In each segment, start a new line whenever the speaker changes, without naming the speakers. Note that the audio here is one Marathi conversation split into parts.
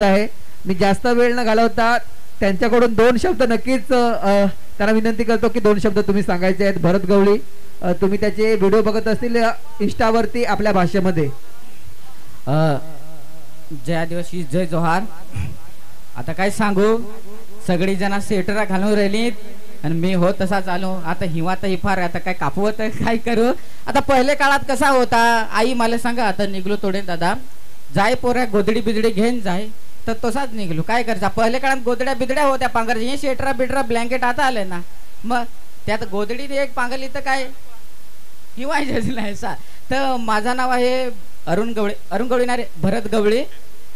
आहे. मी जास्त वेळ न घालवता त्यांच्याकडून दोन शब्द नक्कीच त्यांना विनंती करतो की दोन शब्द तुम्ही सांगायचे आहेत. भरत गवळी, तुम्ही त्याचे व्हिडिओ बघत असतील इंस्टावरती आपल्या भाषेमध्ये.
जय आदिवासी जय जोहार. आता काय सांगू, सगळी जण स्वेटर घालून राहिलीत आणि मी हो तसा चालू. आता हिवातही फार, आता काय कापवत काय करू. आता पहिले काळात कसा होता, आई मला सांगा, आता निघलो थोडे दादा जाय पोऱ्या गोदडी बिदडी घेऊन जाय, तर तसाच निघलो. काय करायचा, पहिले काळात गोदड्या बिदड्या होत्या पांघरच्या, स्वेटरा बिटरा ब्लँकेट आता आले ना, मग त्यात गोदडी एक पांघरली तर काय हिवायचं नाही सा. तर माझं नाव आहे अरुण गवळी ना रे, भरत गवळी.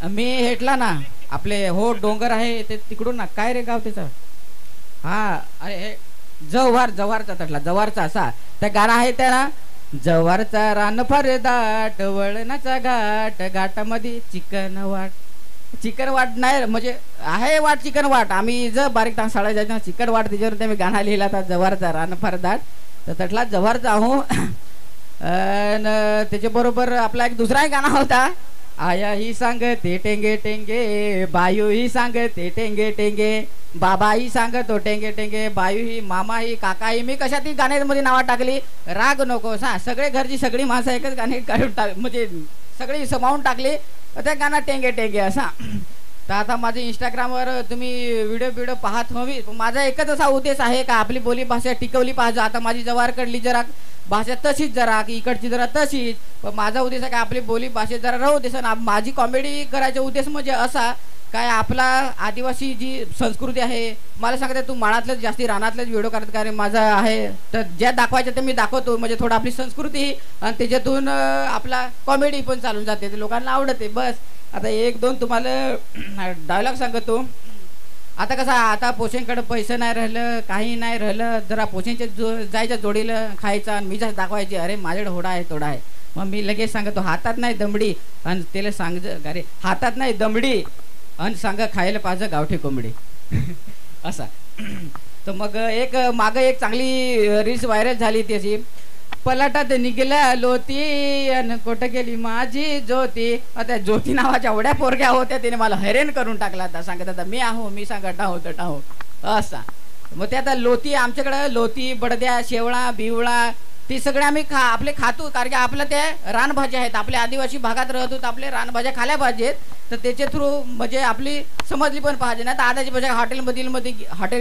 मी हेटला ना आपले हो डोंगर आहे ते तिकडून ना, काय रे गाव त्याचं, हा अरे हे जव्हारचा तटला जव्हारचा असा त्या गाणं आहे त्याला. जव्हारचा रान फार दाट वळणाचा घाट, घाटामध्ये चिकन वाट नाही म्हणजे आहे वाट चिकन वाट. आम्ही जर बारीक तांग साडा जायचं चिकन वाट, त्याच्यावर ते मी गाणं लिहिला होता जव्हारचा रान फार दाट. तर तटला जव्हारचा हो. त्याच्याबरोबर आपला एक दुसराही गाणं होता, आया ही सांगते टेंगे टेंगे, बायू ही सांगते टेंगे टेंगे, बाबा ही सांगतो टेंगे टेंगे, बायू ही, मामा ही, काका ही. मी कशा ती गाण्यामध्ये नावं टाकली, राग नको सा, सगळे घरची सगळी माणसं एकच गाणे काढून म्हणजे सगळी समावून टाकली त्या गाणं टेंगे टेंगे असा. तर आता माझे इंस्टाग्रामवर तुम्ही व्हिडिओ पाहत हवी. माझा एकच असा उद्देश आहे का आपली बोली भाषा टिकवली पाहिजे. आता माझी जव्हारकडली जरा भाषा तशीच जरा की इकडची जरा तशीच, पण माझा उद्देश आहे का आपली बोली भाषेत जरा राहू देस. माझी कॉमेडी करायचा उद्देश म्हणजे असा काय, आपला आदिवासी जी संस्कृती आहे, मला सांगते तू माळातलेच जास्ती रानातलेच व्हिडिओ करत का रे, माझा आहे तर ज्या दाखवायचं ते मी दाखवतो. म्हणजे थोडं आपली संस्कृती आणि त्याच्यातून आपला कॉमेडी पण चालून जाते, ते लोकांना आवडते. बस आता एक दोन तुम्हाला डायलॉग सांगतो. आता कसं, आता पोशेंकडे पैसे नाही राहिलं, काही नाही राहिलं, जरा पोशेंच्या जायच्या जोडीला खायचं आणि मी जास्त दाखवायचे अरे माझ्याकडे होडा आहे तोडा आहे. मग मी लगेच सांगतो हातात नाही दमडी, आणि त्याला सांग अरे हातात नाही दमडी आणि सांगा खायला पाहिजे गावठी कोंबडी असा. तर मग एक मागं एक चांगली रील्स व्हायरल झाली त्याची, पलाटात निघल्या लोती आणि कुठं गेली माझी ज्योती. आता ज्योती नावाच्या एवढ्या पोरग्या होत्या, त्याने मला हैराण करून टाकला. आता सांगत आता मी आहो, मी सांगत टाहो असा. मग ते आता लोती, आमच्याकडं लोती बडद्या शेवळा बिवळा ती सगळे आम्ही आपले खातो, कारण की आपल्या त्या रानभाज्या आहेत, आपल्या आदिवासी भागात राहतो, आपले रानभाज्या खाल्या पाहिजेत. तर त्याच्या थ्रू म्हणजे आपली समजली पण पाहिजे ना. तर आताची भाज्या हॉटेल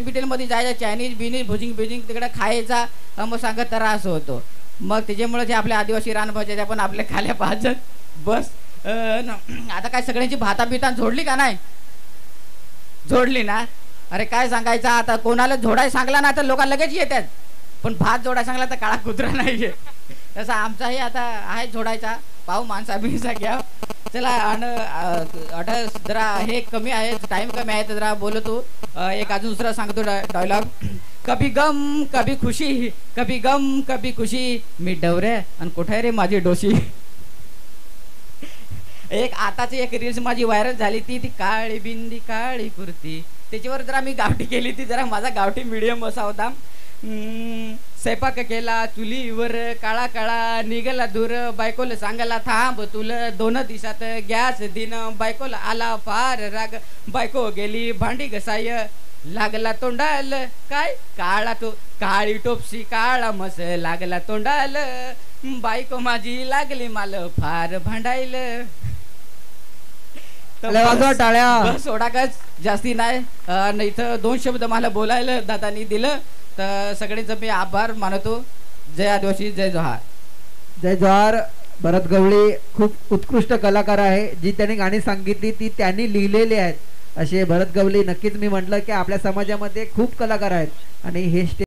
बिटेलमध्ये जायचं, चायनीज बिनीज भुजिंग तिकडे खायचा, मग सांगत तर असं होतो. मग त्याच्यामुळे जे आपल्या आदिवासी रानभाज्या त्या पण आपल्या खाल्या पाहिजेत. बस आता काय सगळ्यांची भाता बिता जोडली का नाही, जोडली ना. अरे काय सांगायचं, आता कोणाला जोडाय सांगला ना तर लोक लगेच येतात, पण भात जोडायला सांगला तर काळा कुत्रा नाहीये. तसा आमचाही आता आहे जोडायचा, पाहू माणसा बिनसा घ्या. चला आता जरा हे कमी आहे, टाइम कमी आहे, तर जरा बोलतो. एक अजून दुसरा सांगतो डायलॉग, कभी गम कभी खुशी, कभी गम कभी खुशी, मी डवरे आणि कुठे रे माझी डोशी. एक आताची एक रील्स माझी व्हायरल झाली, ती काळी बिंदी काळी कुर्ती, त्याच्यावर जरा मी गावठी केली. ती जरा माझा गावठी मीडियम असा होता. स्वयंपाक केला चुलीवर, काळा काळा निघाला दूर, बायकोला सांगायला थांब तुला 2 दिवसात गॅस दिन, बायकोला आला फार राग, बायको गेली भांडी घसाय, लागला तोंडाल काय काळा तो काळी टोपशी काळा मस, लागला तोंडाल बायको माझी लागली मला फार भांडायला. टाळ्या सोडाकच जास्ती नाही. इथं 2 शब्द मला बोलायला दादानी दिलं, तर सगळ्यांचं मी आभार मानतो. जय आदिवासी जय जोहार.
जय जोहार. भरत गवळी खूप उत्कृष्ट कलाकार आहे, जी त्यांनी गाणी सांगितली ती त्यांनी लिहिलेली आहेत. असे भरत गवळी नक्कीच मी म्हटलं की आपल्या समाजामध्ये खूप कलाकार आहेत आणि हे